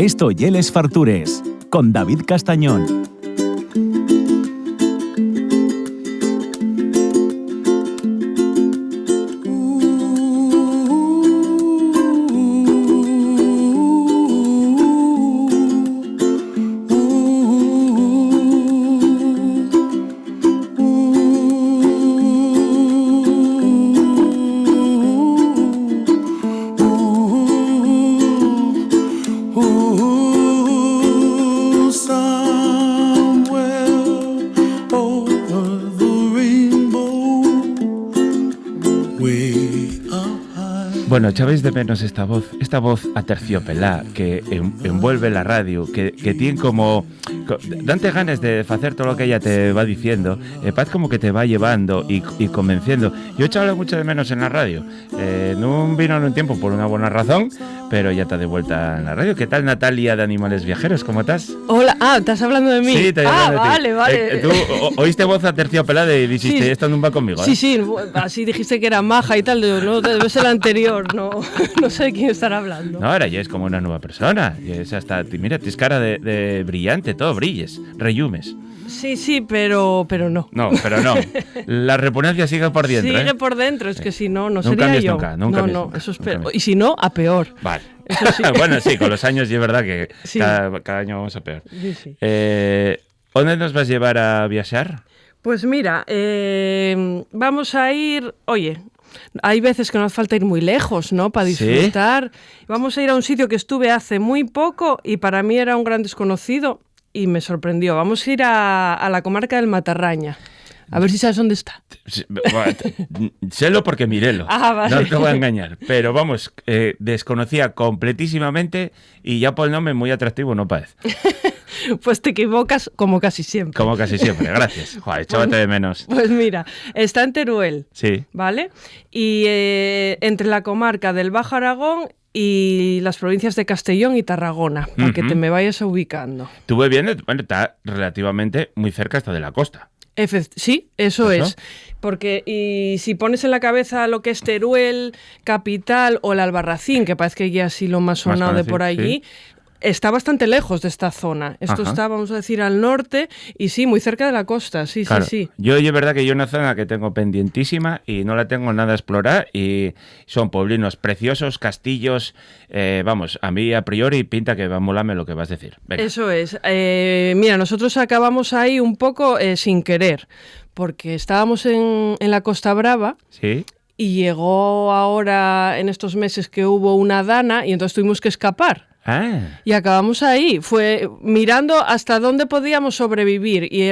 Esto y Les Fartures, con David Castañón. Bueno, echabais de menos esta voz aterciopelá que envuelve la radio, que tiene como... Dante ganas de hacer todo lo que ella te va diciendo, paz como que te va llevando y convenciendo. Yo echaba mucho de menos en la radio. No vino en un tiempo por una buena razón, pero ya está de vuelta en la radio. ¿Qué tal, Natalia de Animales Viajeros? ¿Cómo estás? Hola, ¿estás hablando de mí? Sí, te hablando de ti. Vale. Tú oíste voz aterciopelada y dijiste, sí, esto no va conmigo, ¿eh? Sí, así dijiste que era maja y tal, no, debe ser el anterior, no sé de quién estará hablando. No, ahora ya es como una nueva persona. Y es hasta, mira, tienes cara de brillante, todo brilles, reyumes. Sí, pero no. No, pero no. La repugnancia sigue por dentro. Sigue por dentro, es que si no sería cambies yo. Nunca. Eso espero. Y si no, a peor. Vale. Eso sí. Bueno, sí, con los años y es verdad que sí. cada año vamos a peor. Sí. ¿Dónde nos vas a llevar a viajar? Pues mira, vamos a ir... Oye, hay veces que no hace falta ir muy lejos, ¿no? Para disfrutar. ¿Sí? Vamos a ir a un sitio que estuve hace muy poco y para mí era un gran desconocido y me sorprendió. Vamos a ir a la comarca del Matarraña. A ver si sabes dónde está. Sélo porque mirélo. Vale. No te voy a engañar. Pero vamos, desconocía completísimamente y ya por el nombre muy atractivo no parece. Pues te equivocas como casi siempre. Como casi siempre, gracias. Joder, échabate de menos. Pues mira, está en Teruel. Sí. ¿Vale? Y entre la comarca del Bajo Aragón y las provincias de Castellón y Tarragona, para que te me vayas ubicando. Estuve viendo, bueno, está relativamente muy cerca hasta de la costa. Sí, eso es. Porque y si pones en la cabeza lo que es Teruel, capital, o el Albarracín, que parece que ya sí lo más sonado de por allí, sí. Está bastante lejos de esta zona. Esto está, vamos a decir, al norte y sí, muy cerca de la costa. Sí, claro. Sí. Yo es verdad que yo una zona que tengo pendientísima y no la tengo nada a explorar y son pueblinos preciosos, castillos. Vamos, a mí a priori pinta que va a molarme lo que vas a decir. Venga. Eso es. Mira, nosotros acabamos ahí un poco sin querer, porque estábamos en la Costa Brava. Sí. Y llegó ahora, en estos meses, que hubo una dana y entonces tuvimos que escapar. Y acabamos ahí, fue mirando hasta dónde podíamos sobrevivir y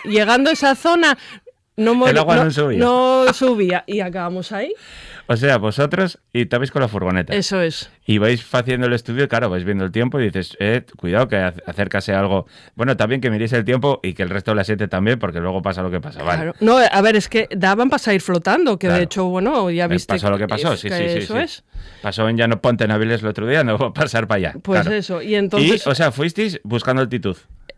llegando a esa zona el agua no subía y acabamos ahí. O sea, vosotros y estabais con la furgoneta. Eso es. Y vais haciendo el estudio, claro, vais viendo el tiempo y dices, cuidado que acércase algo. Bueno, también que miréis el tiempo y que el resto de la siete también, porque luego pasa lo que pasa, ¿vale? Claro. No, a ver, es que daban para ir flotando, que claro. De hecho, bueno, ya viste... Pasó lo que pasó, sí. Eso es. Pasó en Llano Ponte Naviles el otro día, no va a pasar para allá. Pues claro. Eso, y entonces... Y, o sea, fuisteis buscando altitud.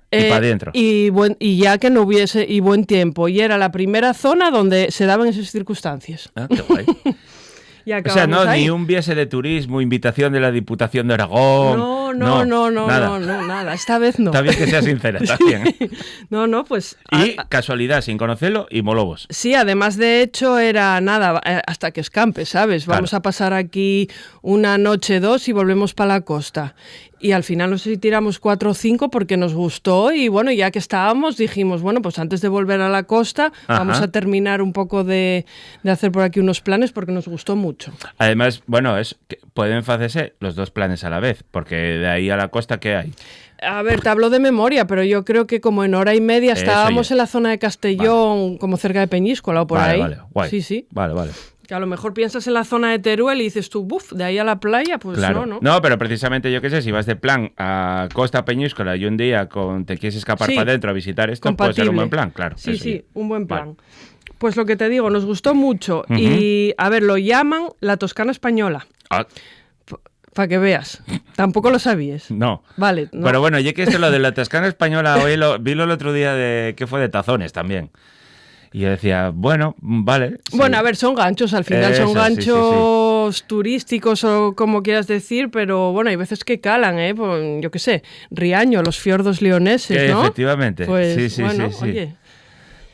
Y para adentro. Y ya que no hubiese y buen tiempo. Y era la primera zona donde se daban esas circunstancias. Qué guay. O sea, no, ni un viaje de turismo, invitación de la Diputación de Aragón. No, nada. Esta vez no. Está bien que sea sincera, está bien. No, pues... Y casualidad, sin conocerlo, y molobos. Sí, además de hecho era nada, hasta que escampe, ¿sabes? Vamos a pasar aquí una noche, 2 y volvemos para la costa. Y al final no sé si tiramos 4 o 5 porque nos gustó y bueno, ya que estábamos dijimos, bueno, pues antes de volver a la costa vamos a terminar un poco de hacer por aquí unos planes porque nos gustó mucho. Además, bueno, pueden hacerse los dos planes a la vez, porque de ahí a la costa, ¿qué hay? A ver, te hablo de memoria, pero yo creo que como en hora y media estábamos en la zona de Castellón, como cerca de Peñíscola o por ahí. Vale, guay. Sí. Vale. Que a lo mejor piensas en la zona de Teruel y dices tú, de ahí a la playa, pues claro. no. No, pero precisamente yo qué sé, si vas de plan a Costa Peñíscola y un día te quieres escapar para adentro a visitar esto, compatible. Puede ser un buen plan, claro. Sí, un buen plan. Vale. Pues lo que te digo, nos gustó mucho y, a ver, lo llaman la Toscana española. Para que veas. Tampoco lo sabías. No. Vale. No. Pero bueno, ya que esto lo de la Toscana española, hoy vilo el otro día que fue de tazones también. Y yo decía, bueno, vale. Sí. Bueno, a ver, son ganchos, al final son ganchos destinos turísticos o como quieras decir, pero bueno, hay veces que calan, ¿eh? Pues, yo qué sé, Riaño, los fiordos leoneses, ¿no? Efectivamente, Pues, sí. Oye.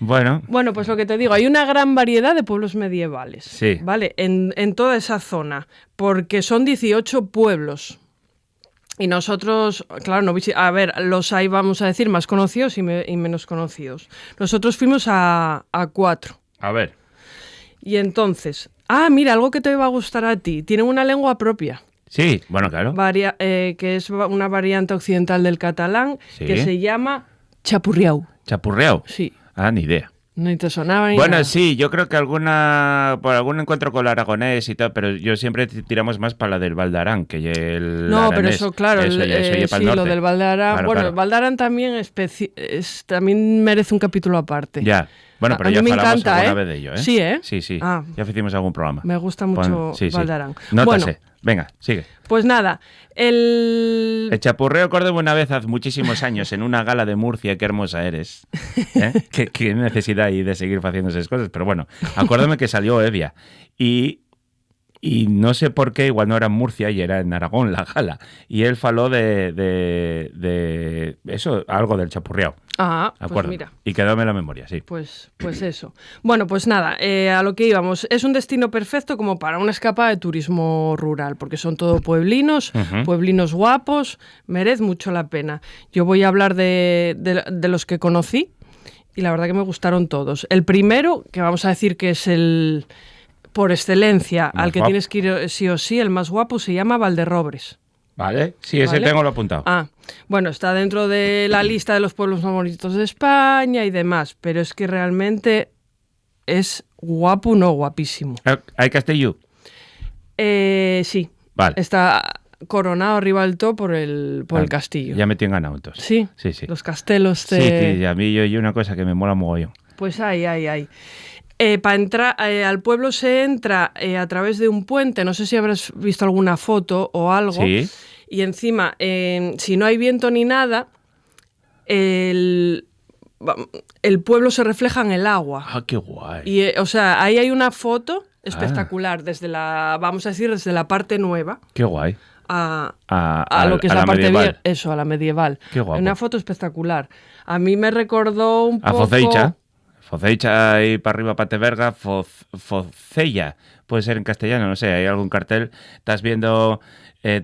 Bueno, Pues lo que te digo, hay una gran variedad de pueblos medievales, Sí. ¿vale? En toda esa zona, porque son 18 pueblos. Y nosotros, claro, a ver, los hay, vamos a decir, más conocidos y menos conocidos. Nosotros fuimos a 4. a ver. Y entonces, mira, algo que te va a gustar a ti. Tienen una lengua propia, Sí, bueno, claro. que es una variante occidental del catalán, Sí. que se llama chapurriau. Chapurreado. Sí, Ni idea. no te sonaba ni Bueno, nada. sí, yo creo que por algún encuentro con el aragonés y tal, pero yo siempre tiramos más para la del Val d'Aran, que el No, pero aranés. eso, claro, Eso ya pa'l sí, lo norte. del Val d'Aran. Claro, Bueno, claro. el Val d'Aran también, también merece un capítulo aparte. Ya. Bueno, pero A ya mí me hablamos encanta, alguna ¿eh? vez de ello, ¿eh? Sí, ¿eh? Sí. Ah. Ya hicimos algún programa. Me gusta mucho Val d'Aran. Nótase. Bueno, Venga, sigue. pues nada, El chapurreo acordé una vez hace muchísimos años en una gala de Murcia, qué hermosa eres. ¿Eh? ¿Qué necesidad hay de seguir haciendo esas cosas? Pero bueno, acuérdame que salió Evia y no sé por qué, igual no era en Murcia y era en Aragón la gala. Y él faló de eso, algo del chapurreado. pues mira. Y quedóme en la memoria, sí. Pues eso. Bueno, pues nada, a lo que íbamos. Es un destino perfecto como para una escapada de turismo rural, porque son todo pueblinos, pueblinos guapos, merece mucho la pena. Yo voy a hablar de los que conocí y la verdad que me gustaron todos. El primero, que vamos a decir que es el, por excelencia, Más al que guapo. tienes que ir sí o sí, el más guapo, se llama Valderrobres. ¿Vale? Sí, ese ¿Vale? tengo lo apuntado. Bueno, está dentro de la lista de los pueblos más bonitos de España y demás, pero es que realmente es guapo, no guapísimo. ¿Hay Castellú? Sí, Vale. está coronado arriba del todo por el castillo. Ya me tienen ganado entonces. Sí, Sí. los castelos Sí, tío, a mí yo una cosa que me mola mogollón. Pues hay. Para entrar al pueblo se entra a través de un puente, no sé si habrás visto alguna foto o algo, Sí. y encima, si no hay viento ni nada, el pueblo se refleja en el agua. Qué guay. Y, o sea, ahí hay una foto espectacular, vamos a decir, desde la parte nueva Qué guay. a lo que es a la parte medieval. eso, a la medieval. Qué guapo. Una foto espectacular. A mí me recordó un A poco... Foceicha ahí para arriba, para Teverga, Focella, puede ser en castellano, no sé, hay algún cartel, estás viendo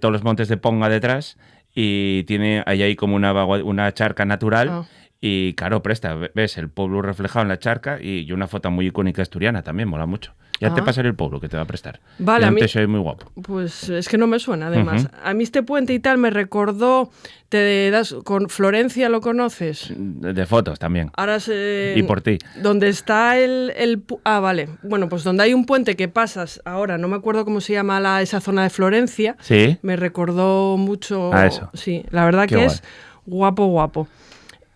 todos los montes de Ponga detrás y tiene ahí como una charca natural y claro, presta, ves el pueblo reflejado en la charca y una foto muy icónica asturiana también, mola mucho. Ya te pasaré el pueblo que te va a prestar. Vale, a a mí soy muy guapo. Pues es que no me suena, además. A mí este puente y tal me recordó, con Florencia, ¿lo conoces? De fotos también. Ahora Y por ti. Donde está vale. Bueno, pues donde hay un puente que pasas ahora, no me acuerdo cómo se llama esa zona de Florencia. Sí. Me recordó mucho. Eso. Sí, la verdad Qué que guay. es guapo.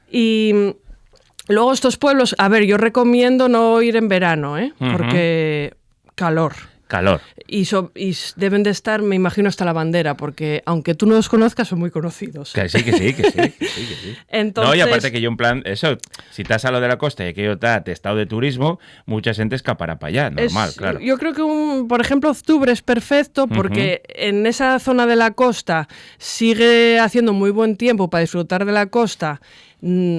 Y luego estos pueblos, a ver, yo recomiendo no ir en verano, porque calor. Y deben de estar, me imagino, hasta la bandera, porque aunque tú no los conozcas, son muy conocidos. Que sí. Entonces, No, y aparte que yo en plan, eso, si estás a lo de la costa y que yo te estado de turismo, mucha gente escapará para allá, normal, claro. Yo creo que, por ejemplo, octubre es perfecto porque en esa zona de la costa sigue haciendo muy buen tiempo para disfrutar de la costa.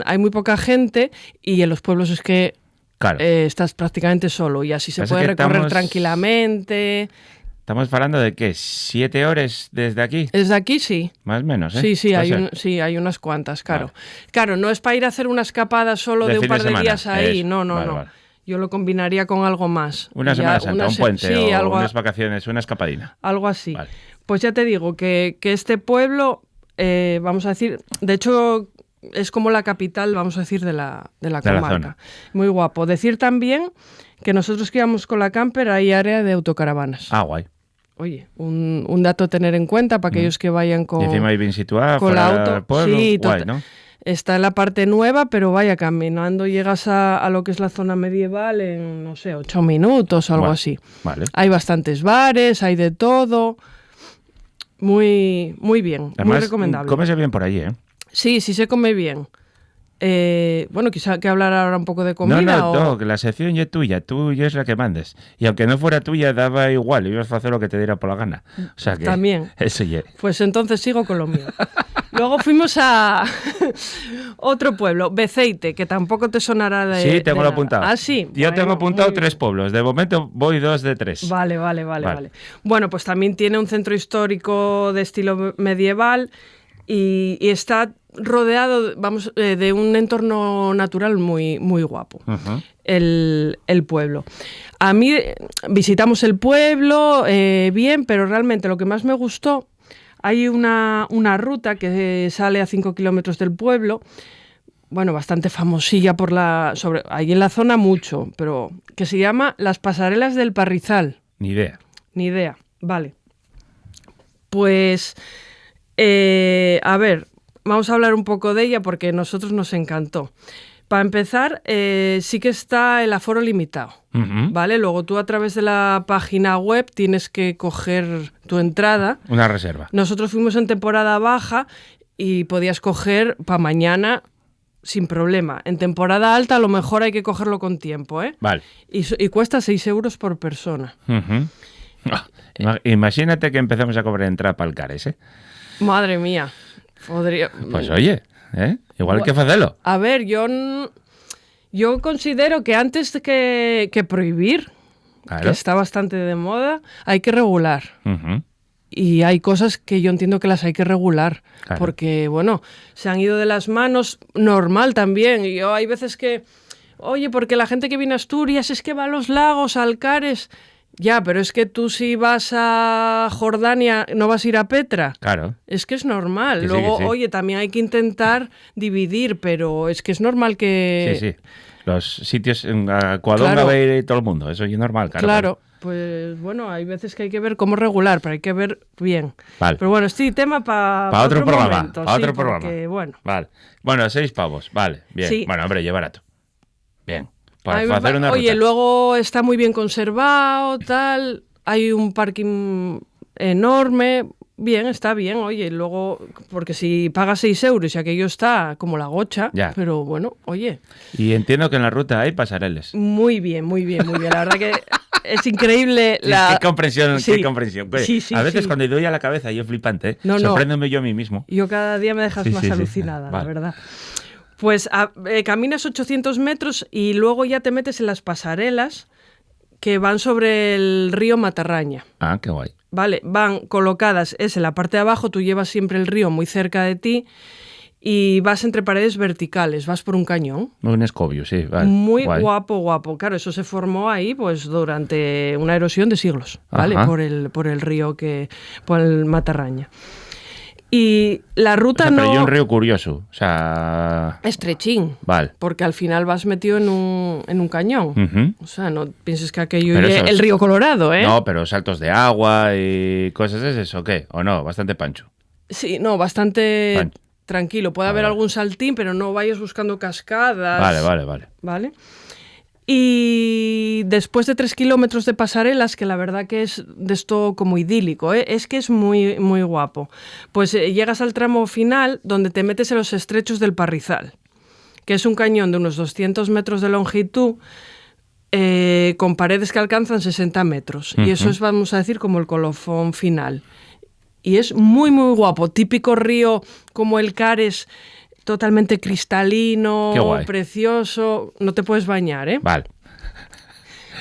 Hay muy poca gente y en los pueblos es que Claro. estás prácticamente solo y así se Pasa puede que recorrer tranquilamente. Estamos hablando de ¿qué? 7 horas desde aquí. Desde aquí sí. Más o menos, ¿eh? Sí, Puede ser. hay unas cuantas, claro. Vale. Claro, no es para ir a hacer una escapada solo de un fin par de semana. días ahí, Eso. no. Vale. Yo lo combinaría con algo más. Una Semana Santa, un puente sí, o algo, unas vacaciones, una escapadina. algo así. Vale. Pues ya te digo que este pueblo, vamos a decir, de hecho es como la capital, vamos a decir, de la comarca. zona. Muy guapo. Decir también que nosotros que íbamos con la camper hay área de autocaravanas. Guay. Oye, un dato a tener en cuenta para aquellos que vayan con... Y encima ahí bien situada, con fuera la auto, del pueblo. sí, Guay, ¿no? Está en la parte nueva, pero vaya, caminando llegas a lo que es la zona medieval en, no sé, 8 minutos o algo Vale, así. Vale. Hay bastantes bares, hay de todo. Muy bien, Además, muy recomendable. cómese bien por allí, ¿eh? Sí, se come bien. Bueno, quizá que hablar ahora un poco de comida. No, que la sección ya es tuya, tú ya es la que mandes. Y aunque no fuera tuya, daba igual, ibas a hacer lo que te diera por la gana. O sea que también. Eso ya. Pues entonces sigo con lo mío. Luego fuimos a otro pueblo, Beceite, que tampoco te sonará de. Sí, tengo de lo nada. apuntado. Ah, sí. Yo Bueno, tengo apuntado muy bien. 3 pueblos. De momento voy 2 de 3. Vale. Bueno, pues también tiene un centro histórico de estilo medieval y está rodeado, de un entorno natural muy, muy guapo. Uh-huh. El pueblo. A mí visitamos el pueblo bien, pero realmente lo que más me gustó, hay una ruta que sale a 5 kilómetros del pueblo, bueno, bastante famosilla ahí en la zona mucho, pero que se llama Las Pasarelas del Parrizal. Ni idea. Vale. Pues, a ver, vamos a hablar un poco de ella porque a nosotros nos encantó. Para empezar, sí que está el aforo limitado, Uh-huh. ¿vale? Luego tú a través de la página web tienes que coger tu entrada. Una reserva. Nosotros fuimos en temporada baja y podías coger para mañana sin problema. En temporada alta a lo mejor hay que cogerlo con tiempo, ¿eh? Vale. Y cuesta 6 euros por persona. Uh-huh. Imagínate que empezamos a cobrar entrada para el Cares, ¿eh? Madre mía. Podría... Pues oye, igual hay que hacerlo. A ver, yo considero que antes de que prohibir, Claro. que está bastante de moda, hay que regular. Uh-huh. Y hay cosas que yo entiendo que las hay que regular, Claro. porque, bueno, se han ido de las manos, normal también. Y hay veces que, oye, porque la gente que viene a Asturias es que va a los lagos, a Alcares. Ya, pero es que tú si vas a Jordania no vas a ir a Petra. Claro. Es que es normal. Que sí, Luego, que sí. oye, también hay que intentar dividir, pero es que es normal que... Sí. Los sitios en Cuadonga Claro. va a ir todo el mundo, eso es normal, claro. Claro, pues bueno, hay veces que hay que ver cómo regular, pero hay que ver bien. Vale. Pero bueno, sí, tema para otro programa. momento, Para sí, otro porque, programa. bueno. Vale. Bueno, 6 pavos. Vale, bien. Sí. Bueno, hombre, lleva barato. Bien. A Para mí me hacer una Oye, ruta. luego está muy bien conservado, tal. Hay un parking enorme. Bien, está bien, oye, luego, porque si pagas 6 euros y aquello está como la gocha, Ya. pero bueno, oye, Y entiendo que en la ruta hay pasareles. muy bien. La verdad que es increíble Sí, la... qué comprensión, Sí. qué comprensión. Pues, Sí, sí, a veces sí. cuando doy a la cabeza yo flipante, ¿eh? No. Sorpréndeme yo a mí mismo. Yo cada día me dejas Sí, más sí, sí. alucinada, la Vale. verdad. Pues caminas 800 metros y luego ya te metes en las pasarelas que van sobre el río Matarraña. Ah, qué guay. Vale, van colocadas, es en la parte de abajo, tú llevas siempre el río muy cerca de ti y vas entre paredes verticales, vas por un cañón. Un escobio, sí. Vale. Muy Guay. guapo. Claro, eso se formó ahí pues durante una erosión de siglos, ¿vale? Ajá. Por el río por el Matarraña. Y la ruta Pero no... yo un río curioso, o sea... Estrechín. Vale. Porque al final vas metido en un cañón. Ujú. O sea, no pienses que aquello Pero es eso es- el río Colorado, ¿eh? No, pero saltos de agua y cosas ¿es eso o qué? ¿O no? Bastante pancho. Sí, no, bastante Vale. tranquilo. Puede Vale, haber vale. algún saltín, pero no vayas buscando cascadas. Vale. ¿Vale? Y después de 3 kilómetros de pasarelas, que la verdad que es de esto como idílico, ¿eh? Es que es muy, muy guapo. Pues llegas al tramo final donde te metes en los estrechos del Parrizal, que es un cañón de unos 200 metros de longitud, con paredes que alcanzan 60 metros. Y eso es, vamos a decir, como el colofón final. Y es muy, muy guapo. Típico río como el Cares, totalmente cristalino, Qué guay. precioso. No te puedes bañar, ¿eh? Vale.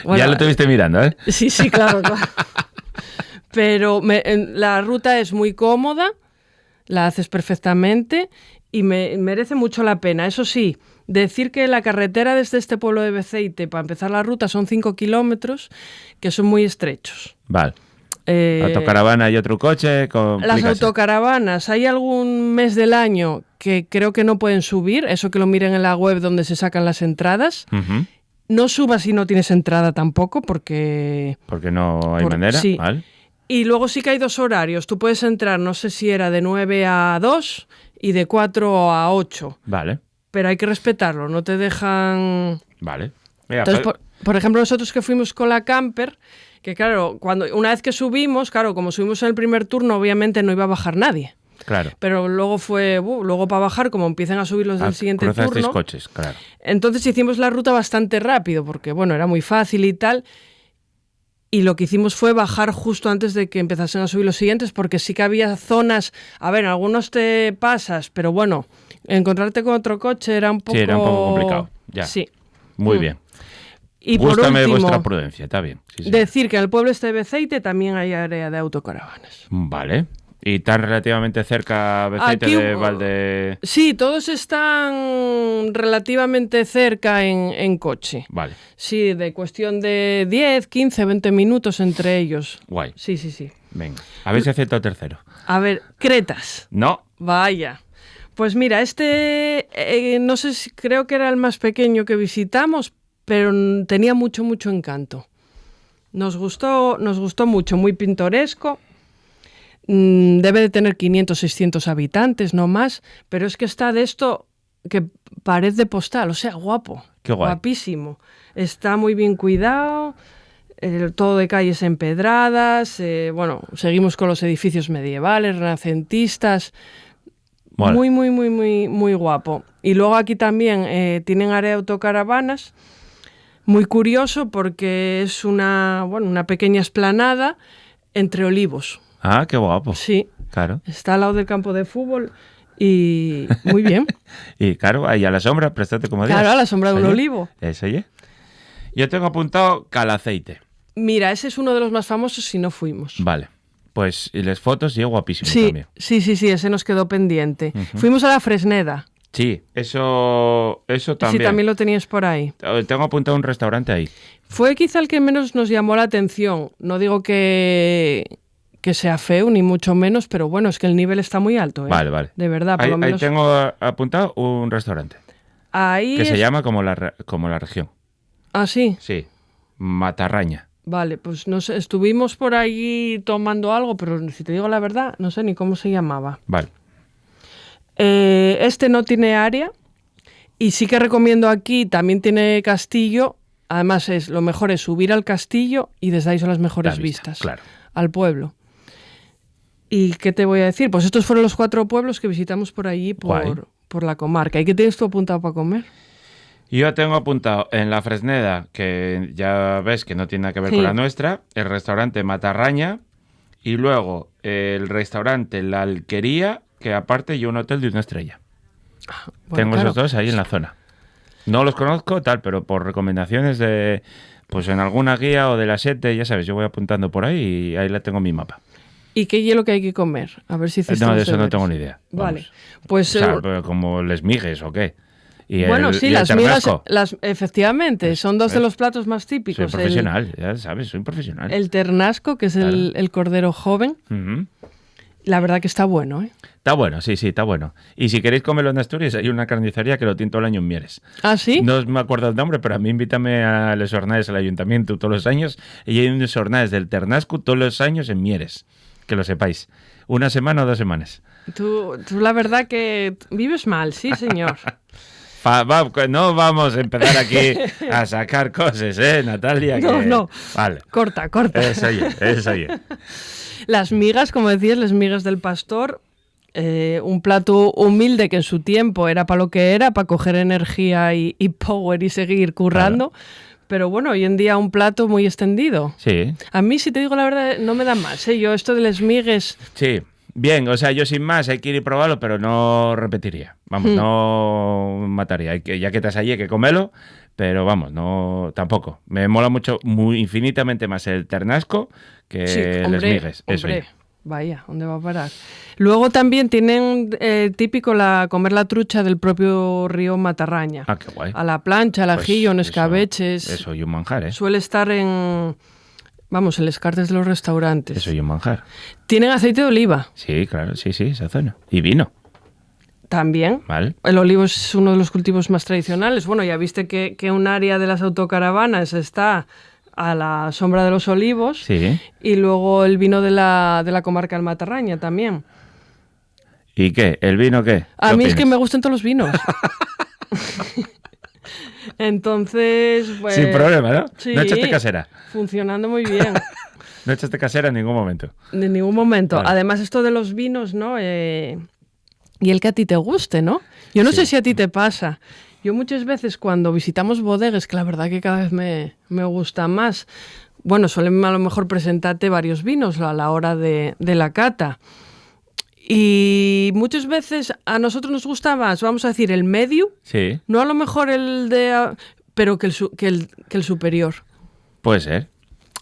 Bueno, Ya lo tuviste mirando, ¿eh? Sí, claro. Pero la ruta es muy cómoda, la haces perfectamente y merece mucho la pena. Eso sí, decir que la carretera desde este pueblo de Beceite, para empezar la ruta, son 5 kilómetros, que son muy estrechos. Vale. Autocaravana y otro coche. Las complícase. autocaravanas, hay algún mes del año que creo que no pueden subir, eso que lo miren en la web donde se sacan las entradas. Ujú. No subas si no tienes entrada tampoco, porque... Porque no hay Por- manera. sí. Vale. Y luego sí que hay 2 horarios. Tú puedes entrar, no sé si era de 9 a 2 y de 4 a 8. Vale. Pero hay que respetarlo, no te dejan... Vale. Venga, Entonces, pues- por ejemplo, nosotros que fuimos con la camper, que claro, una vez que subimos, claro, como subimos en el primer turno, obviamente no iba a bajar nadie. Claro. Pero luego luego para bajar, como empiezan a subir los del siguiente cruzasteis turno. coches, claro. Entonces hicimos la ruta bastante rápido, porque bueno, era muy fácil y tal. Y lo que hicimos fue bajar justo antes de que empezasen a subir los siguientes, porque sí que había zonas, a ver, en algunos te pasas, pero bueno, encontrarte con otro coche era un poco... Sí, era un poco complicado, ya. Sí. Muy bien. Y Gústame por último, vuestra prudencia, está bien. Sí, sí. decir que en el pueblo este de Beceite también hay área de autocaravanas. Vale. ¿Y tan relativamente cerca Beceite Aquí, de Valde...? Sí, todos están relativamente cerca en coche. Vale. Sí, de cuestión de 10, 15, 20 minutos entre ellos. Guay. Sí, sí, sí. Venga. A ver si acepto el tercero. A ver, Cretas. No. Vaya. Pues mira, no sé si creo que era el más pequeño que visitamos, pero tenía mucho, mucho encanto. Nos gustó mucho, muy pintoresco. Debe de tener 500, 600 habitantes, no más, pero es que está de esto que pared de postal, o sea, guapo. Qué guay. Guapísimo. Está muy bien cuidado, todo de calles empedradas, bueno, seguimos con los edificios medievales, renacentistas. Mola. Muy, muy, muy, muy, muy guapo. Y luego aquí también tienen área de autocaravanas, muy curioso porque es una pequeña explanada entre olivos. Ah, qué guapo. Sí. Claro. Está al lado del campo de fútbol y muy bien. Y claro, ahí a la sombra, préstate como Claro, digas. a la sombra de un olivo. Eso, oye. Yo tengo apuntado Calaceite. Mira, ese es uno de los más famosos y no fuimos. Vale. Pues, y las fotos, y es guapísimo Sí, también. sí, ese nos quedó pendiente. Fuimos a la Fresneda. Sí, eso también. Sí, también lo tenías por ahí. Tengo apuntado un restaurante ahí. Fue quizá el que menos nos llamó la atención. No digo que sea feo, ni mucho menos, pero bueno, es que el nivel está muy alto, ¿eh? Vale. De verdad, por Ahí, lo menos. ahí tengo apuntado un restaurante Ahí que se llama como la región. Ah, sí. Sí, Matarraña. Vale, pues no sé, estuvimos por allí tomando algo, pero si te digo la verdad, no sé ni cómo se llamaba. Vale. Este no tiene área y sí que recomiendo aquí, también tiene castillo. Además, lo mejor es subir al castillo y desde ahí son las mejores La vista, vistas claro. al pueblo. ¿Y qué te voy a decir? Pues estos fueron los 4 pueblos que visitamos por allí, Guay. por la comarca. ¿Y qué tienes tú apuntado para comer? Yo tengo apuntado en la Fresneda, que ya ves que no tiene nada que ver Sí. con la nuestra, el restaurante Matarraña y luego el restaurante La Alquería, que aparte y un hotel de 1 estrella. Bueno, Tengo claro. esos dos ahí en la zona. No los conozco tal, pero por recomendaciones de, pues en alguna guía o de la 7, ya sabes, yo voy apuntando por ahí y ahí la tengo en mi mapa. ¿Y qué hielo que hay que comer? A ver si hiciste No, de los eso no deberes. tengo ni idea. Vale. Vamos. Pues O sea, pero como les migues o qué. Y bueno, sí, y el las migas, ternasco. efectivamente, son dos de ¿ves? los platos más Soy típicos. profesional, ya sabes, soy un profesional. El ternasco, que es Claro. el cordero joven. Ujú. La verdad que está bueno, ¿eh? Está bueno, sí, está bueno. Y si queréis comerlo en Asturias, hay una carnicería que lo tiene todo el año en Mieres. ¿Ah, sí? No me acuerdo el nombre, pero a mí invítame a los jornades al ayuntamiento todos los años y hay unos jornades del Ternasco todos los años en Mieres, que lo sepáis. 1 semana o 2 semanas. Tú la verdad que vives mal, sí, señor. No vamos a empezar aquí a sacar cosas, Natalia? No. Vale. Corta. Eso oye. Las migas, como decías, las migas del pastor, un plato humilde que en su tiempo era para lo que era, para coger energía y power y seguir currando. Claro. Pero bueno, hoy en día un plato muy extendido. Sí. A mí, si te digo la verdad, no me da más, ¿eh? Yo esto de las migues... Sí. Bien, o sea, yo sin más hay que ir y probarlo, pero no repetiría. Vamos, no mataría. Ya que estás allí, hay que comerlo, pero vamos, no tampoco. Me mola mucho, muy infinitamente más el ternasco que las migues. Eso hombre. Vaya, ¿dónde va a parar? Luego también tienen típico comer la trucha del propio río Matarraña. Ah, qué guay. A la plancha, al ajillo, en escabeches. Eso y un manjar, ¿eh? Suele estar en les cartes de los restaurantes. Eso y un manjar. Tienen aceite de oliva. Sí, claro, sí, esa zona. Y vino. También. Vale. El olivo es uno de los cultivos más tradicionales. Bueno, ya viste que un área de las autocaravanas está a la sombra de los olivos. Sí. Y luego el vino de la comarca del Matarraña también. ¿Y qué? ¿El vino qué? A mí es que me gustan todos los vinos. Entonces, pues... Sin problema, ¿no? Sí, No echaste casera. Funcionando muy bien. No echaste casera en ningún momento. En ningún momento. Vale. Además, esto de los vinos, ¿no? Y el que a ti te guste, ¿no? Yo no sé si a ti te pasa. Yo muchas veces cuando visitamos bodegas, que la verdad que cada vez me gusta más, bueno, suelen a lo mejor presentarte varios vinos a la hora de la cata. Y muchas veces a nosotros nos gusta más, vamos a decir, el medio, Sí, no a lo mejor el de... pero que el superior. puede ser.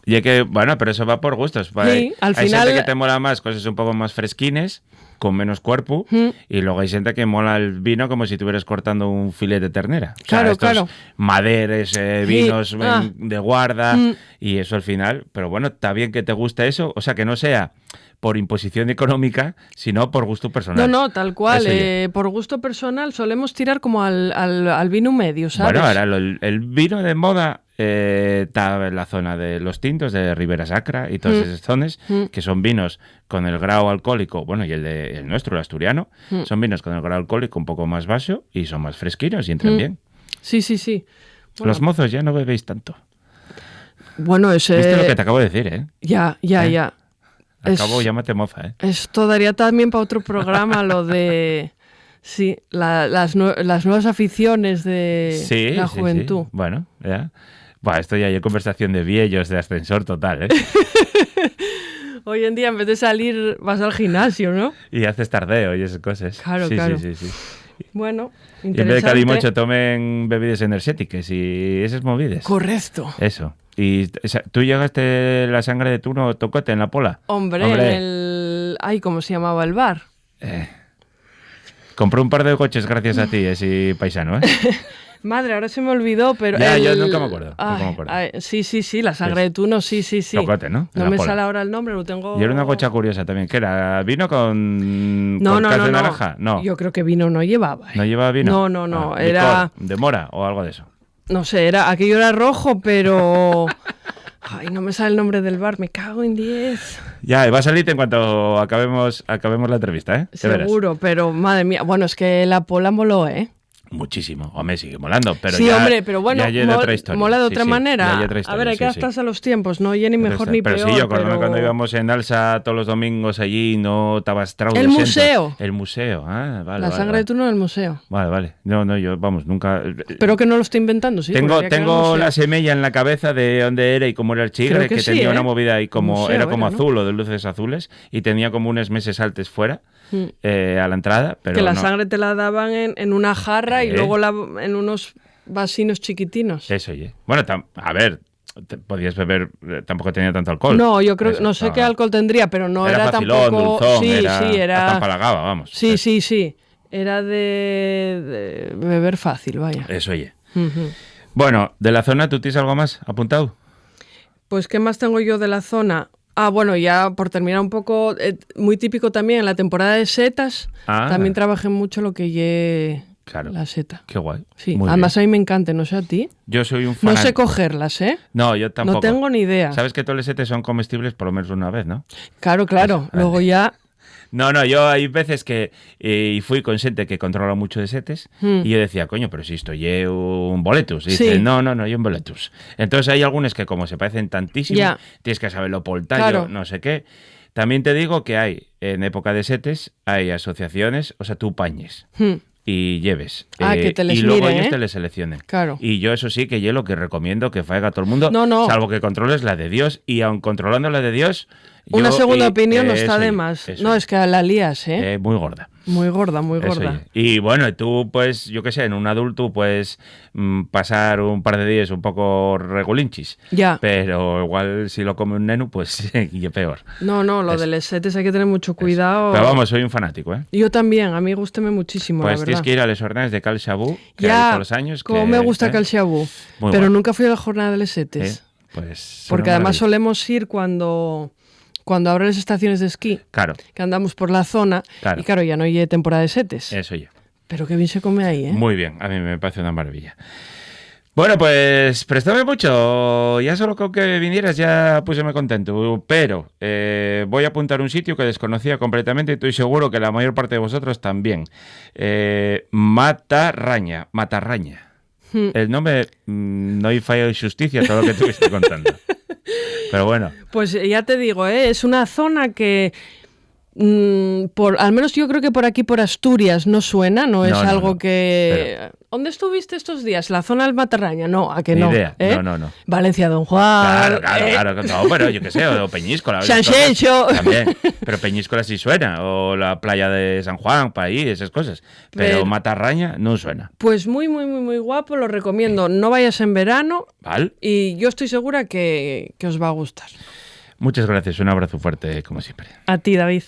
Y es que, bueno, pero eso va por gustos. Sí, al hay final- gente que te mola más cosas un poco más fresquines, con menos cuerpo, y luego hay gente que mola el vino como si estuvieras cortando un filete de ternera. O sea, Claro, estos claro. maderes, vinos de guarda, Mm. y eso al final. Pero bueno, está bien que te guste eso, o sea, que no sea por imposición económica, sino por gusto personal. No, tal cual. Eso ya. Por gusto personal solemos tirar como al vino medio, ¿sabes? Bueno, ahora el vino de moda está en la zona de los tintos, de Ribera Sacra y todas esas zonas, que son vinos con el grado alcohólico, bueno, y el nuestro, el asturiano, son vinos con el grado alcohólico un poco más bajo y son más fresquinos y entran bien. Sí. Bueno, Los mozos ya no bebéis tanto. bueno, ese... ¿Viste lo que te acabo de decir, eh? Ya. Acabo, Es- llámate moza, eh. Esto daría también para otro programa lo de... Sí, las nuevas aficiones de la Sí. juventud. Bueno, ya. Buah, esto ya hay conversación de viejos, de ascensor total, ¿eh? Hoy en día, en vez de salir, vas al gimnasio, ¿no? Y haces tardeo y esas cosas. Claro, sí, claro. Sí. Bueno, Y en vez de interesante. calimocho tomen bebidas energéticas y esas movidas. Correcto. Eso. ¿Y tú llegaste la sangre de Tuno Tocote en la Pola? Hombre, en el... Ay, ¿cómo se llamaba el bar? Compré un par de coches gracias a ti, ese paisano, ¿eh? Madre, ahora se me olvidó, pero... Ya, yo nunca me acuerdo, nunca Ay, me acuerdo. ay, sí, la sangre de Tuno, sí. Tocote, ¿no? En No la me Pola. sale ahora el nombre, lo tengo... Y era una cocha curiosa también. ¿Qué era? ¿Vino con No. cas de naranja? No. Yo creo que vino no llevaba. ¿No llevaba vino? No, Ah, era... licor, de mora o algo de eso. No sé, aquello era rojo, pero... Ay, no me sale el nombre del bar, me cago en 10. Ya, y va a salir en cuanto acabemos la entrevista, ¿eh? Ya verás. Seguro, pero madre mía, bueno, es que la Pola moló, ¿eh? Muchísimo. Hombre, sigue molando, pero sí, ya, hombre, pero bueno, ya hay de otra historia. mola de Sí, otra sí, manera. ya hay otra A historia, ver, hay que sí, adaptarse a los tiempos, no ni mejor ni pero peor. sí, yo acuérdame pero... cuando íbamos en Alsa todos los domingos allí, no estabas trau El de xente. museo. El museo, vale. La sangre de Tuno en el museo. Vale. No, yo, vamos, nunca... Pero que no lo estoy inventando, sí. Tengo juraría que era el la museo. semilla en la cabeza de dónde era y cómo era el chigre, Creo que que sí, tenía ¿eh? una movida y como Museo era como era, ¿no? azul o de luces azules y tenía como unos meses altos fuera a la entrada, pero que la no. sangre te la daban en una jarra y luego en unos vasinos chiquitinos. Eso, oye. Bueno, a ver, podías beber, tampoco tenía tanto alcohol. No, yo creo, Eso, no sé estaba- qué alcohol tendría, pero no era facilón, tampoco... dulzón, sí, era... sí, era... Hasta empalagaba, vamos. Sí. Era de beber fácil, vaya. Eso, oye. Ujú. Bueno, de la zona, ¿tú tienes algo más apuntado? Pues, ¿qué más tengo yo de la zona? Bueno, ya por terminar un poco, muy típico también en la temporada de setas, también trabajé mucho lo que lle Claro. la seta. Qué guay. Sí, Muy además bien. a mí me encanta, no sé a ti. Yo soy un No fan. sé cogerlas, ¿eh? No, yo tampoco. No tengo ni idea. Sabes que todos los setes son comestibles por lo menos una vez, ¿no? Claro. Luego ya... No, yo hay veces que y fui con gente que controla mucho de setes y yo decía, coño, pero si esto lle un boletus. Y dice, Sí. no, yo un boletus. Entonces hay algunos que como se parecen tantísimo, Ya. tienes que saberlo por tallo, Claro. no sé qué. También te digo que hay, en época de setes, hay asociaciones, o sea, tú pañes y lleves. Que te les y luego miren, ellos ¿eh? te les seleccionen. Claro. Y yo eso sí que yo lo que recomiendo que faiga todo el mundo, No. salvo que controles la de Dios, y aun controlando la de Dios... Una segunda opinión no eso está de yo, más. eso No, yo. es que la lías, ¿eh? Muy gorda. Muy gorda, muy Eso gorda. ya. Y bueno, tú pues, yo qué sé, en un adulto puedes pasar un par de días un poco regulinchis. Ya. Pero igual si lo come un neno, pues y peor. No, lo de les setes hay que tener mucho cuidado. Pero vamos, soy un fanático, ¿eh? Yo también, a mí gústeme muchísimo, Pues la tienes verdad. que ir a les jornadas de Cal Xabú, que hay Ya, todos los años. como que, me gusta Cal Xabú. Muy Pero guay. nunca fui a la jornada de les setes. Pues Porque una además maravilla. solemos ir cuando abren las estaciones de esquí, Claro, que andamos por la zona, Claro. y claro, ya no hay temporada de setes. eso ya. Pero qué bien se come ahí, ¿eh? Muy bien, a mí me parece una maravilla. Bueno, pues préstame mucho. Ya solo con que vinieras ya púseme contento. Pero voy a apuntar un sitio que desconocía completamente y estoy seguro que la mayor parte de vosotros también. Matarraña. El nombre no hay fallo de justicia todo lo que estuviste contando. Pero bueno. Pues ya te digo, es una zona que... al menos yo creo que por aquí, por Asturias, no suena, no es algo que... Pero... ¿Dónde estuviste estos días? ¿La zona del Matarraña? No, ¿a que no? Ni idea. No. Valencia, Don Juan. Claro. No, pero yo qué sé, o Peñíscola. Sanxenxo. También. Pero Peñíscola sí suena. O la playa de San Juan, para ahí, esas cosas. Pero Matarraña no suena. Pues muy guapo, lo recomiendo. No vayas en verano. ¿Vale? Y yo estoy segura que os va a gustar. Muchas gracias. Un abrazo fuerte, como siempre. A ti, David.